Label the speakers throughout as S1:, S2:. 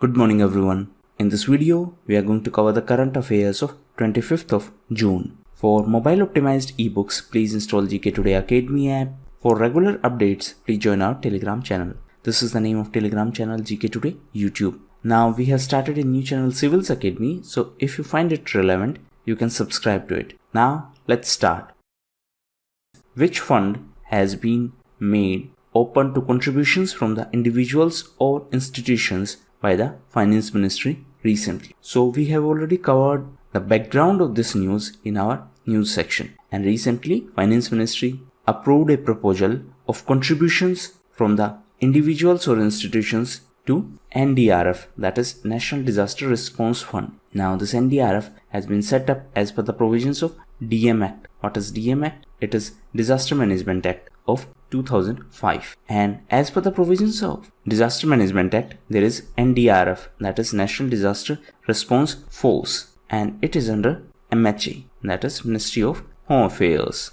S1: Good morning everyone. In this video, we are going to cover the current affairs of 25th of June. For mobile optimized ebooks, please install GKToday Academy app. For regular updates, please join our Telegram channel. This is the name of Telegram channel GKToday YouTube. Now we have started a new channel Civils Academy, so if you find it relevant, you can subscribe to it. Now let's start. Which fund has been made open to contributions from the individuals or institutions by the Finance Ministry recently? So we have already covered the background of this news in our news section, and recently Finance Ministry approved a proposal of contributions from the individuals or institutions to NDRF, that is National Disaster Response Fund. Now this NDRF has been set up as per the provisions of DM Act. What is DM Act? It is Disaster Management Act of 2005, and as per the provisions of Disaster Management Act, there is NDRF, that is National Disaster Response Force, and it is under MHA, that is Ministry of Home Affairs.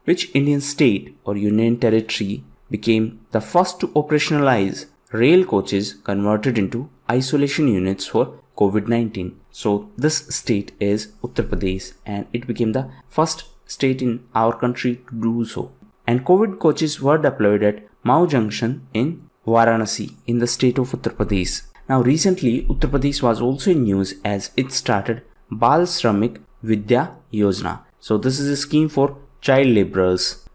S1: Which Indian state or union territory became the first to operationalize rail coaches converted into isolation units for COVID-19? So this state is Uttar Pradesh, and it became the first state in our country to do so. And COVID coaches were deployed at Mau Junction in Varanasi in the state of Uttar Pradesh. Now recently Uttar Pradesh was also in news as it started Bal Shramik Vidya Yojana. So this is a scheme for child laborers.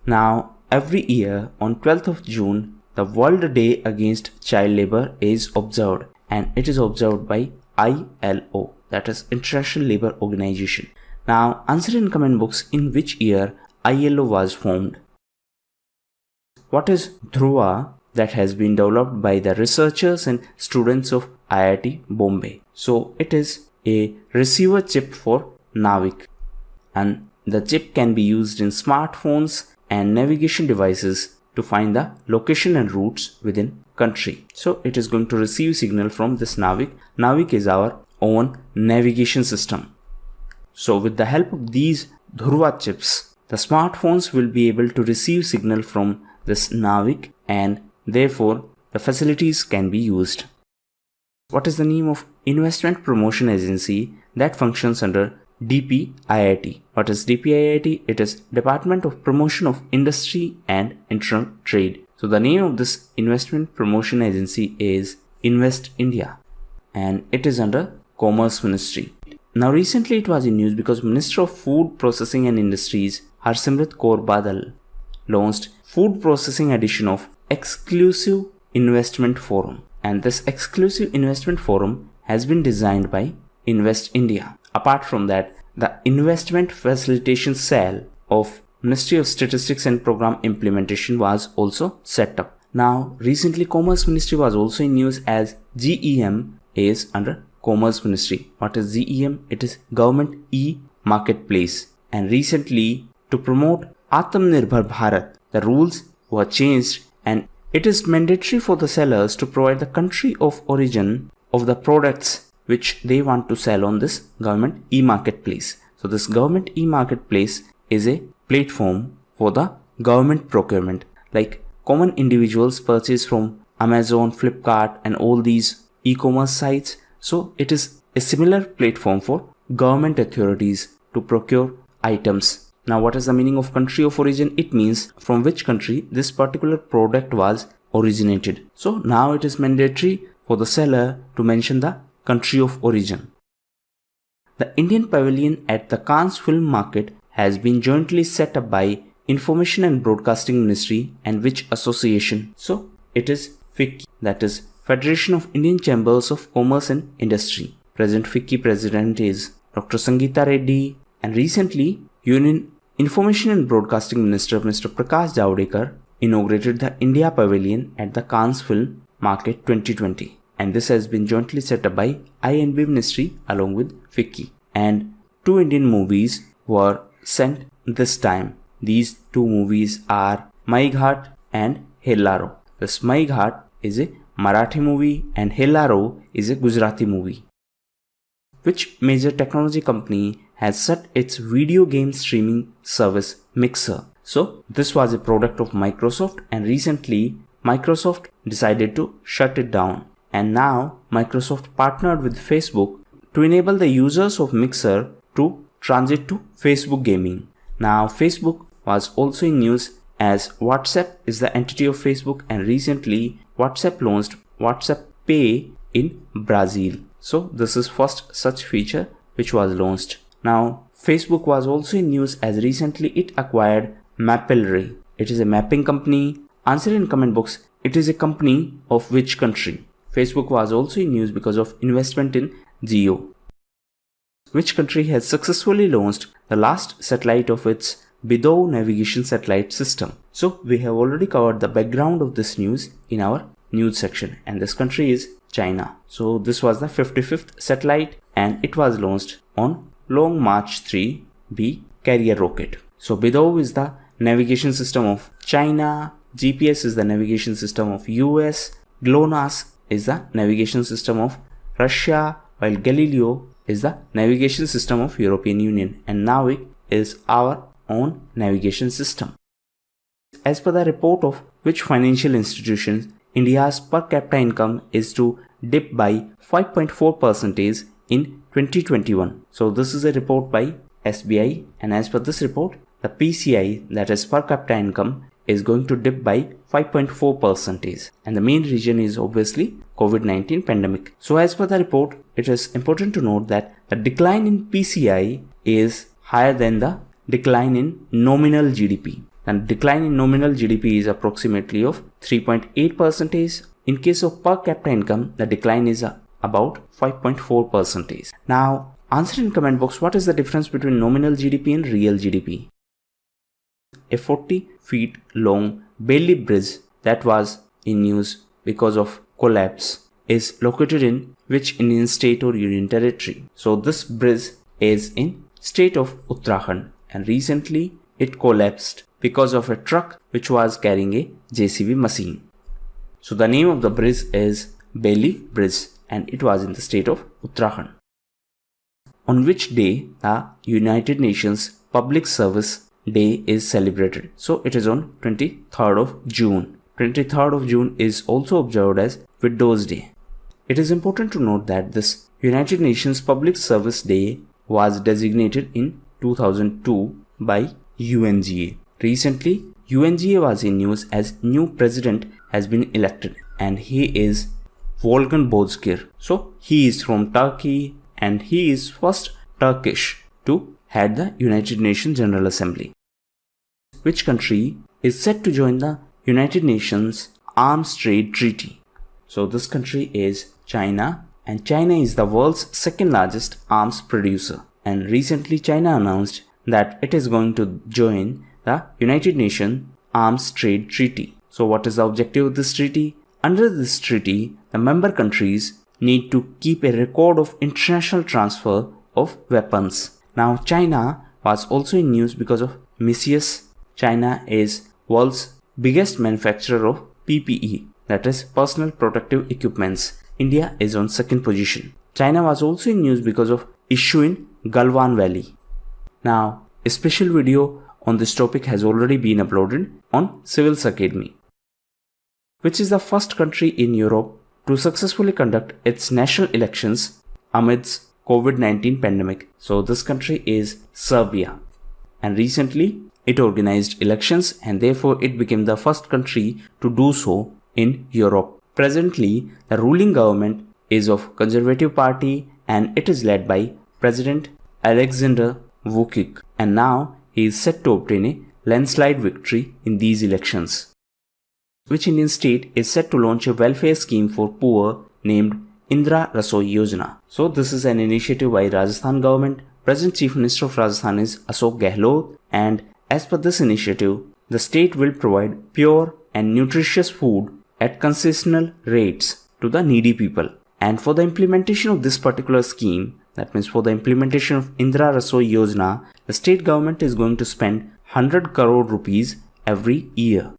S1: Now every year on 12th of June, the World Day Against Child Labor is observed, and it is observed by ILO, that is International Labour Organization. Now answer in comment box in which year ILO was formed. What is Dhruva that has been developed by the researchers and students of IIT Bombay? So it is a receiver chip for Navik, and the chip can be used in smartphones and navigation devices to find the location and routes within country. So it is going to receive signal from this Navik. Navik is our own navigation system. So with the help of these Dhruva chips, the smartphones will be able to receive signal from this Navik, and therefore the facilities can be used. What is the name of investment promotion agency that functions under DPIIT? What is DPIIT? It is Department of Promotion of Industry and Internal Trade. So the name of this investment promotion agency is Invest India, and it is under Commerce Ministry. Now recently it was in news because Minister of Food Processing and Industries Harsimrat Kaur Badal launched food processing edition of Exclusive Investment Forum, and this Exclusive Investment Forum has been designed by Invest India. Apart from that, the Investment Facilitation Cell of Ministry of Statistics and Program Implementation was also set up. Now recently Commerce Ministry was also in news as GEM is under Commerce Ministry. What is GEM? It is Government E-Marketplace, and recently to promote Atmanirbhar Bharat, the rules were changed, and it is mandatory for the sellers to provide the country of origin of the products which they want to sell on this Government E-Marketplace. So this Government E-Marketplace is a platform for the government procurement, like common individuals purchase from Amazon, Flipkart and all these e-commerce sites. So it is a similar platform for government authorities to procure items. Now what is the meaning of country of origin? It means from which country this particular product was originated. So now it is mandatory for the seller to mention the country of origin. The Indian Pavilion at the Cannes Film Market has been jointly set up by Information and Broadcasting Ministry and which association? So it is FICCI, that is Federation of Indian Chambers of Commerce and Industry. Present FICCI president is Dr. Sangeeta Reddy, and recently Union Information and Broadcasting Minister Mr. Prakash Javadekar inaugurated the India Pavilion at the Cannes Film Market 2020, and this has been jointly set up by INB Ministry along with FICCI, and 2 Indian movies were sent this time. These 2 movies are Maighat and Hellaro. This Maighat is a Marathi movie and Hellaro is a Gujarati movie. Which major technology company has set its video game streaming service Mixer? So this was a product of Microsoft, and recently Microsoft decided to shut it down, and now Microsoft partnered with Facebook to enable the users of Mixer to transit to Facebook gaming. Now Facebook was also in news as WhatsApp is the entity of Facebook, and recently WhatsApp launched WhatsApp Pay in Brazil. So this is first such feature which was launched. Now Facebook was also in news as recently it acquired Mapillary. It is a mapping company. Answer in comment box, it is a company of which country? Facebook was also in news because of investment in Geo. Which country has successfully launched the last satellite of its Bidou navigation satellite system? So we have already covered the background of this news in our news section, and this country is China. So this was the 55th satellite and it was launched on Long March 3B carrier rocket. So Bidou is the navigation system of China, GPS is the navigation system of US, GLONASS is the navigation system of Russia, while Galileo is the navigation system of European Union, and Navig is our own navigation system. As per the report of which financial institutions, India's per capita income is to dip by 5.4% in 2021. So this is a report by SBI, and as per this report, the PCI, that is per capita income, is going to dip by 5.4%, and the main reason is obviously COVID-19 pandemic. So as per the report, it is important to note that the decline in PCI is higher than the decline in nominal GDP. And decline in nominal GDP is approximately of 3.8%. In case of per capita income, the decline is about 5.4%. Now, answer in comment box, what is the difference between nominal GDP and real GDP? A 40 feet long Bailey Bridge that was in news because of collapse is located in which Indian state or union territory? So this bridge is in state of Uttarakhand, and recently it collapsed because of a truck which was carrying a JCB machine. So the name of the bridge is Bailey Bridge and it was in the state of Uttarakhand. On which day the United Nations Public Service Day is celebrated? So it is on 23rd of June. 23rd of June is also observed as Widow's Day. It is important to note that this United Nations Public Service Day was designated in 2002 by UNGA. Recently, UNGA was in news as new president has been elected, and he is Volkan Bozkir. So he is from Turkey and he is first Turkish to head the United Nations General Assembly. Which country is set to join the United Nations Arms Trade Treaty? So this country is China, and China is the world's second largest arms producer. And recently China announced that it is going to join the United Nations Arms Trade Treaty. So what is the objective of this treaty? Under this treaty, the member countries need to keep a record of international transfer of weapons. Now China was also in news because of MCQs. China is world's biggest manufacturer of PPE, that is personal protective equipments. India is on second position. China was also in news because of issue in Galwan Valley. Now a special video on this topic has already been uploaded on Civils Academy. Which is the first country in Europe to successfully conduct its national elections amidst COVID-19 pandemic? So this country is Serbia, and recently it organized elections and therefore it became the first country to do so in Europe. Presently, the ruling government is of Conservative Party and it is led by President Alexander Vučić, and now he is set to obtain a landslide victory in these elections. Which Indian state is set to launch a welfare scheme for poor named Indra Rasoi Yojana? So this is an initiative by Rajasthan government. Present Chief Minister of Rajasthan is Ashok Gehlot, and as per this initiative, the state will provide pure and nutritious food at concessional rates to the needy people. And for the implementation of this particular scheme, that means for the implementation of Indra Rasoi Yojana, the state government is going to spend 100 crore rupees every year.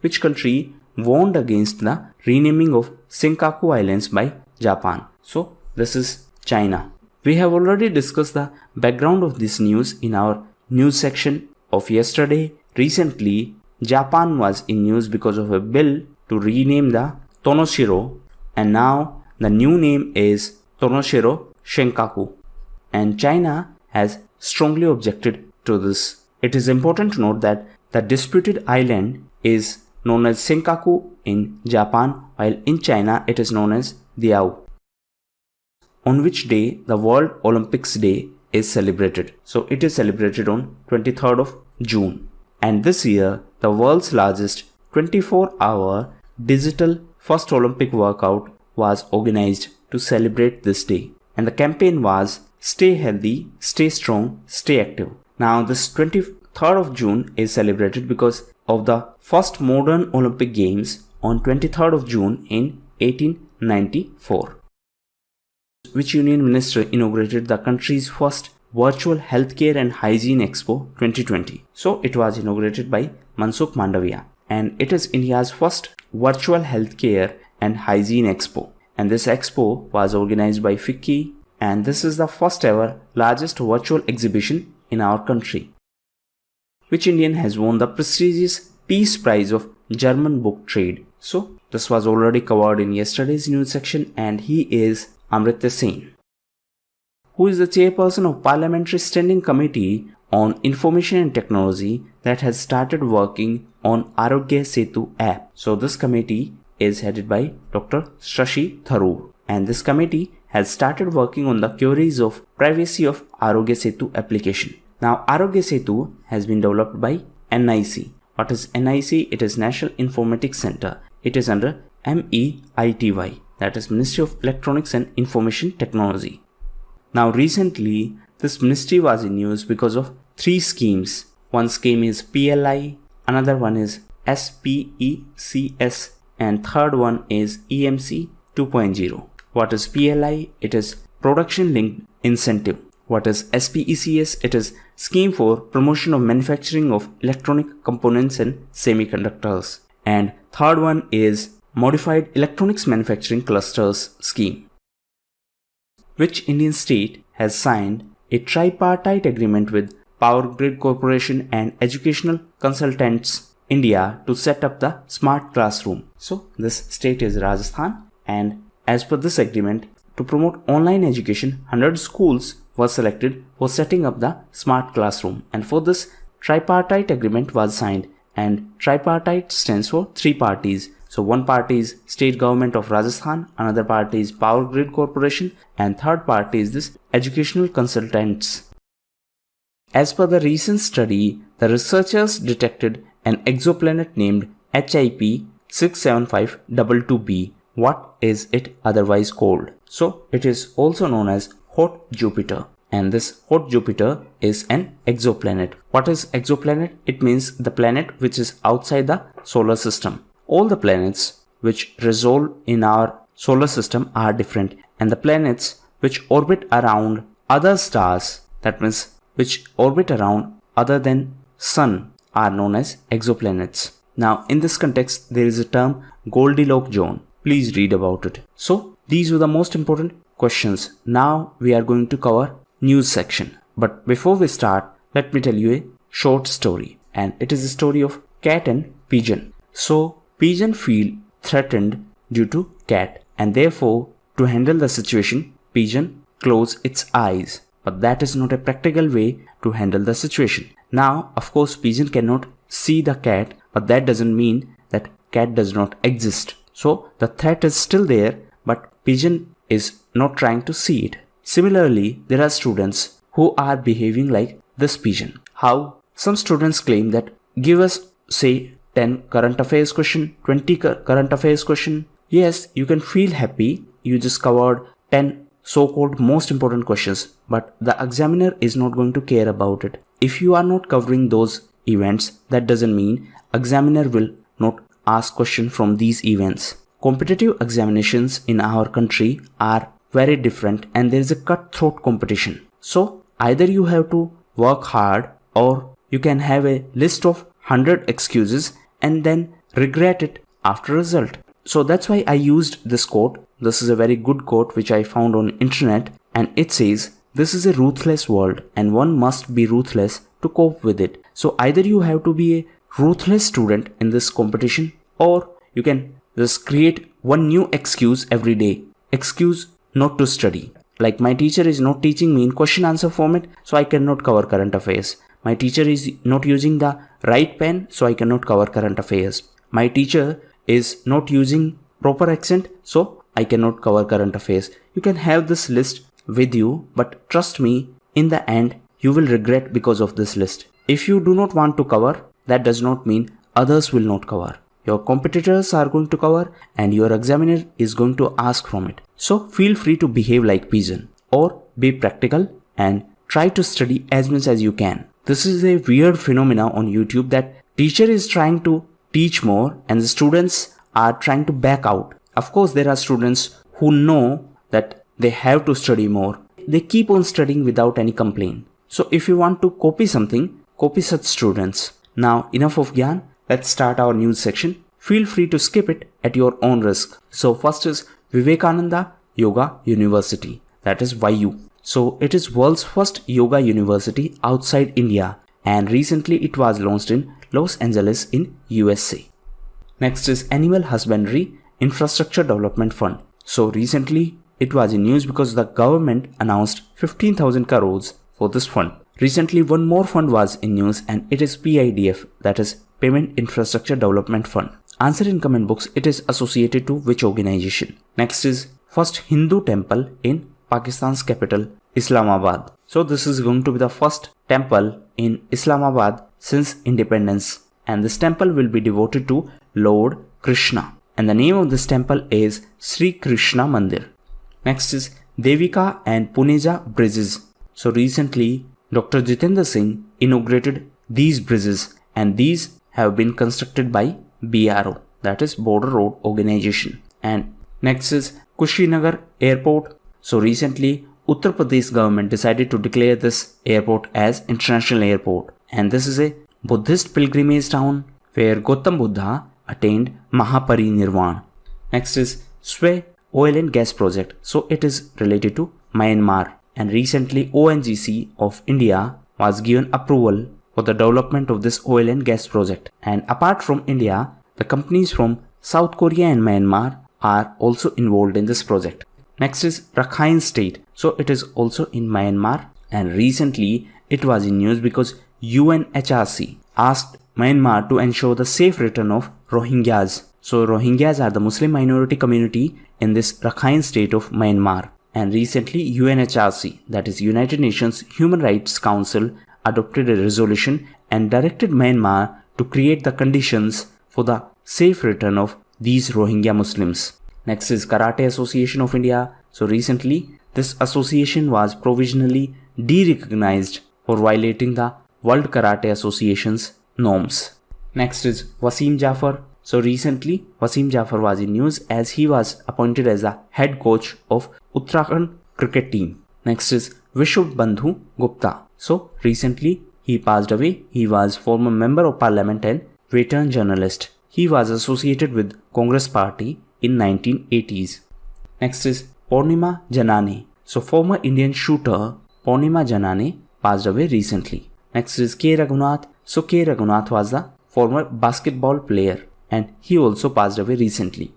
S1: Which country warned against the renaming of Senkaku Islands by Japan? So this is China. We have already discussed the background of this news in our news section of yesterday. Recently, Japan was in news because of a bill to rename the Tonoshiro and now the new name is Tonoshiro Shenkaku, and China has strongly objected to this. It is important to note that the disputed island is known as Senkaku in Japan, while in China it is known as Diao, on which day the World Olympics Day is celebrated. So it is celebrated on 23rd of June. And this year, the world's largest 24-hour digital first Olympic workout was organized to celebrate this day. And the campaign was Stay Healthy, Stay Strong, Stay Active. Now this 23rd of June is celebrated because of the first modern Olympic Games on 23rd of June in 1894. Which Union Minister inaugurated the country's first virtual healthcare and hygiene Expo 2020. So it was inaugurated by Mansukh Mandavia, and it is India's first virtual healthcare and hygiene Expo. And this Expo was organized by FICCI, and this is the first ever largest virtual exhibition in our country. Which Indian has won the prestigious Peace Prize of German Book Trade? So this was already covered in yesterday's news section, and he is Amritya Sen, who is the chairperson of Parliamentary Standing Committee on Information and Technology that has started working on Arogtu Setu app. So this committee is headed by Dr. Shashi Tharoor, and this committee has started working on the queries of privacy of Arogtu Setu application. Now Arogtu Setu has been developed by NIC. What is NIC? It is National Informatics Center. It is under MEITY, that is Ministry of Electronics and Information Technology. Now recently this ministry was in news because of three schemes. One scheme is PLI, another one is SPECS, and third one is EMC 2.0. What is PLI? It is Production Linked Incentive. What is SPECS? It is Scheme for Promotion of Manufacturing of Electronic Components and Semiconductors. And third one is Modified Electronics Manufacturing Clusters Scheme. Which Indian state has signed a tripartite agreement with Power Grid Corporation and Educational Consultants India to set up the smart classroom? So this state is Rajasthan, and as per this agreement, to promote online education, 100 schools were selected for setting up the smart classroom, and for this tripartite agreement was signed, and tripartite stands for three parties. So one party is State Government of Rajasthan, another party is Power Grid Corporation, and third party is this Educational Consultants. As per the recent study, the researchers detected an exoplanet named HIP 67522b. What is it otherwise called? So it is also known as Hot Jupiter, and this Hot Jupiter is an exoplanet. What is exoplanet? It means the planet which is outside the solar system. All the planets which resolve in our solar system are different, and the planets which orbit around other stars, that means which orbit around other than Sun, are known as exoplanets. Now in this context there is a term Goldilocks zone. Please read about it. So these were the most important questions. Now we are going to cover news section. But before we start, let me tell you a short story, and it is a story of cat and pigeon. So pigeon feel threatened due to cat, and therefore to handle the situation, pigeon close its eyes. But that is not a practical way to handle the situation. Now of course pigeon cannot see the cat, but that doesn't mean that cat does not exist. So the threat is still there, but pigeon is not trying to see it. Similarly, there are students who are behaving like this pigeon. How? Some students claim that give us say 10 current affairs question, 20 current affairs question. Yes, you can feel happy, you just covered 10 so-called most important questions, but the examiner is not going to care about it. If you are not covering those events, that doesn't mean examiner will not ask question from these events. Competitive examinations in our country are very different, and there is a cutthroat competition. So either you have to work hard, or you can have a list of 100 excuses and then regret it after result. So that's why I used this quote. This is a very good quote which I found on internet, and it says, "This is a ruthless world and one must be ruthless to cope with it." So either you have to be a ruthless student in this competition, or you can just create one new excuse every day. Excuse not to study. Like my teacher is not teaching me in question answer format, so I cannot cover current affairs. My teacher is not using the right pen, so I cannot cover current affairs. My teacher is not using proper accent, so I cannot cover current affairs. You can have this list with you, but trust me, in the end, you will regret because of this list. If you do not want to cover, that does not mean others will not cover. Your competitors are going to cover and your examiner is going to ask from it. So feel free to behave like pigeon or be practical and try to study as much as you can. This is a weird phenomena on YouTube that teacher is trying to teach more and the students are trying to back out. Of course, there are students who know that they have to study more. They keep on studying without any complaint. So if you want to copy something, copy such students. Now enough of Gyan. Let's start our news section. Feel free to skip it at your own risk. So first is Vivekananda Yoga University, that is YU. So it is world's first yoga university outside India and recently it was launched in Los Angeles in USA. Next is Animal Husbandry Infrastructure Development Fund. So recently it was in news because the government announced 15,000 crores for this fund. Recently one more fund was in news and it is PIDF, that is Payment Infrastructure Development Fund. Answer in comment box, it is associated to which organization. Next is first Hindu temple in Pakistan's capital Islamabad. So this is going to be the first temple in Islamabad since independence and this temple will be devoted to Lord Krishna and the name of this temple is Sri Krishna Mandir. Next is Devika and Puneja bridges. So recently Dr. Jitendra Singh inaugurated these bridges and these have been constructed by BRO, that is Border Road Organization. And next is Kushinagar Airport. So recently Uttar Pradesh government decided to declare this airport as international airport and this is a Buddhist pilgrimage town where Gautam Buddha attained Mahaparinirvan. Next is Sway Oil and Gas Project. So it is related to Myanmar and recently ONGC of India was given approval for the development of this oil and gas project. And apart from India, the companies from South Korea and Myanmar are also involved in this project. Next is Rakhine State. So it is also in Myanmar and recently it was in news because UNHRC asked Myanmar to ensure the safe return of Rohingyas. So Rohingyas are the Muslim minority community in this Rakhine State of Myanmar. And recently UNHRC, that is United Nations Human Rights Council, adopted a resolution and directed Myanmar to create the conditions for the safe return of these Rohingya Muslims. Next is Karate Association of India. So recently this association was provisionally de-recognized for violating the World Karate Association's norms. Next is Wasim Jafar. So recently Wasim Jafar was in news as he was appointed as the head coach of Uttarakhand cricket team. Next is Vishwa Bandhu Gupta. So recently he passed away. He was former member of parliament and veteran journalist. He was associated with Congress party in 1980s. Next is Purnima Janane. So former Indian shooter Purnima Janane passed away recently. Next is K. Raghunath. So K. Raghunath was the former basketball player and he also passed away recently.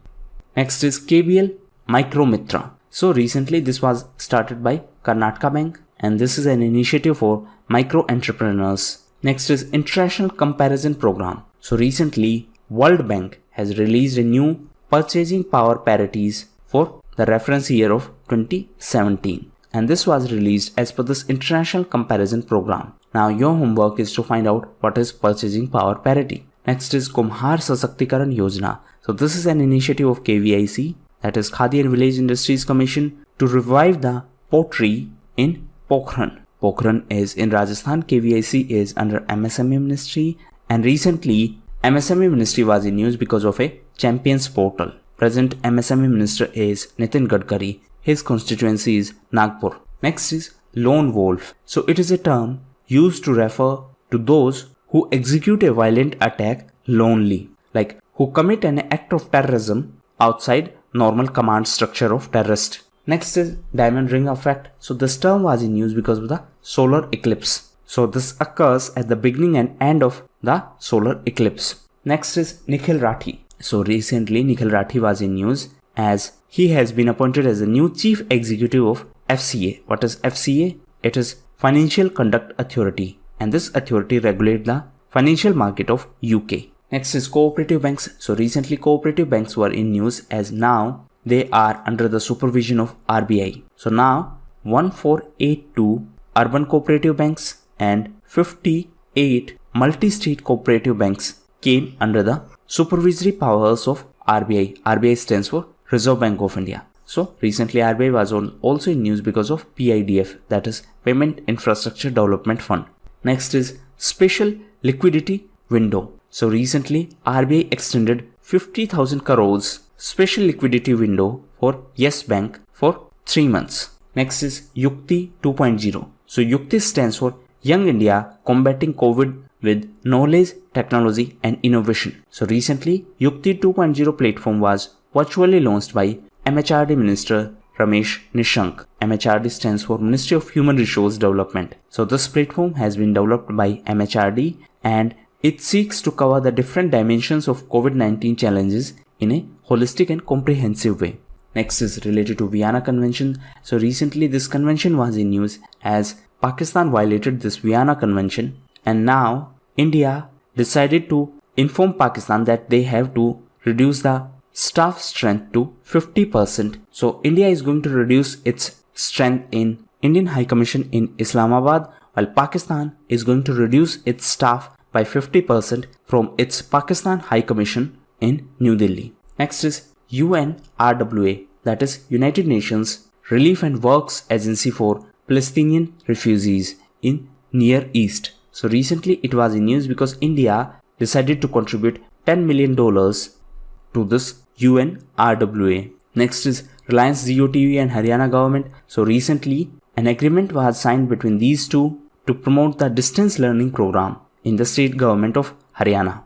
S1: Next is KBL Micromitra. So recently this was started by Karnataka Bank and this is an initiative for micro entrepreneurs. Next is International Comparison Program. So recently World Bank has released a new purchasing power parities for the reference year of 2017 and this was released as per this International Comparison Program. Now your homework is to find out what is purchasing power parity. Next is Kumhar Sasaktikaran Yojana. So this is an initiative of KVIC, that is Khadi and Village Industries Commission, to revive the pottery in Pokhran. Pokhran is in Rajasthan. KVIC is under MSME Ministry and recently MSME Ministry was in news because of a Champions portal. Present MSME Minister is Nitin Gadkari. His constituency is Nagpur. Next is lone wolf. So it is a term used to refer to those who execute a violent attack lonely, like who commit an act of terrorism outside normal command structure of terrorist. Next is diamond ring effect. So this term was in use because of the solar eclipse. So this occurs at the beginning and end of the solar eclipse. Next is Nikhil Rathi. So recently Nikhil Rathi was in news as he has been appointed as the new chief executive of FCA. What is FCA? It is Financial Conduct Authority, and this authority regulates the financial market of UK. Next is cooperative banks. So recently cooperative banks were in news as now they are under the supervision of RBI. So now 1482 urban cooperative banks and 58 multi-state cooperative banks came under the supervisory powers of RBI. RBI stands for Reserve Bank of India. So recently RBI was also in news because of PIDF, that is Payment Infrastructure Development Fund. Next is special liquidity window. So recently RBI extended 50,000 crores special liquidity window for Yes Bank for 3 months. Next is Yukti 2.0. So Yukti stands for Young India Combating COVID with Knowledge, Technology and Innovation. So recently Yukti 2.0 platform was virtually launched by MHRD Minister Ramesh Nishank. MHRD stands for Ministry of Human Resource Development. So this platform has been developed by MHRD and it seeks to cover the different dimensions of COVID-19 challenges in a holistic and comprehensive way. Next is related to Vienna Convention. So recently this convention was in news as Pakistan violated this Vienna Convention, and now India decided to inform Pakistan that they have to reduce the staff strength to 50%. So India is going to reduce its strength in Indian High Commission in Islamabad, while Pakistan is going to reduce its staff by 50% from its Pakistan High Commission in New Delhi. Next is UNRWA, that is United Nations Relief and Works Agency for Palestinian Refugees in Near East. So recently it was in news because India decided to contribute $10 million to this UNRWA. Next is Reliance Jio TV and Haryana government. So recently an agreement was signed between these two to promote the distance learning program in the state government of Haryana.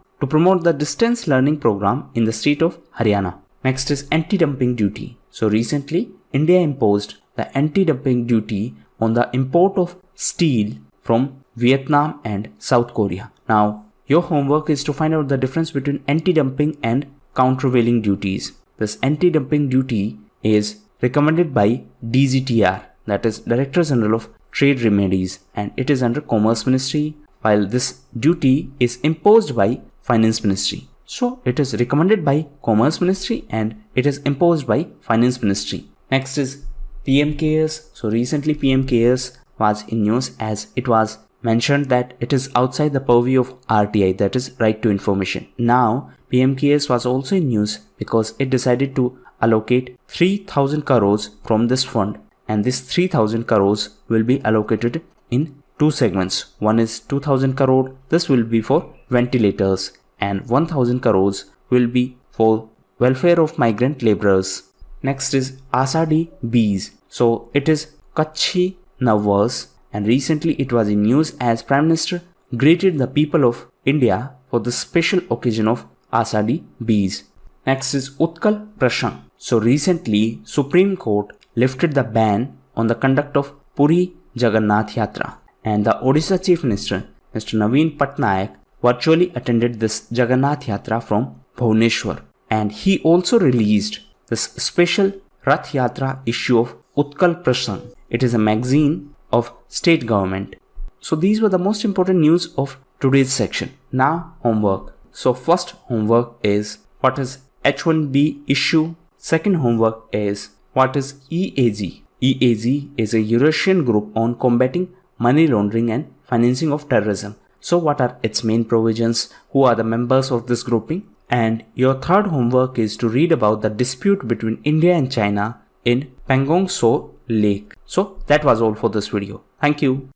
S1: Next is anti-dumping duty. So recently India imposed the anti-dumping duty on the import of steel from Vietnam and South Korea. Now your homework is to find out the difference between anti-dumping and countervailing duties. This anti-dumping duty is recommended by DGTR, that is Director General of Trade Remedies, and it is under Commerce Ministry, while this duty is imposed by Finance Ministry. So it is recommended by Commerce Ministry and it is imposed by Finance Ministry. Next is PM CARES. So recently PM CARES was in news as it was mentioned that it is outside the purview of RTI, that is Right to Information. Now PM CARES was also in news because it decided to allocate 3,000 crores from this fund, and this 3,000 crores will be allocated in two segments. One is 2,000 crore, this will be for ventilators, and 1,000 crores will be for welfare of migrant laborers. Next is Asadi bees. So it is Kachhi Navvas, and recently it was in news as Prime Minister greeted the people of India for the special occasion of Asadi bees. Next is Utkal Prashan. So recently Supreme Court lifted the ban on the conduct of Puri Jagannath Yatra, and the Odisha Chief Minister Mr. Naveen Patnaik virtually attended this Jagannath Yatra from Bhubaneswar, and he also released this special Rath Yatra issue of Utkal Prashan. It is a magazine of state government. So these were the most important news of today's section. Now homework. So first homework is what is H1B issue. Second homework is what is EAG. EAG is a Eurasian group on combating money laundering and financing of terrorism. So what are its main provisions? Who are the members of this grouping? And your third homework is to read about the dispute between India and China in Pangong Tso Lake. So that was all for this video. Thank you.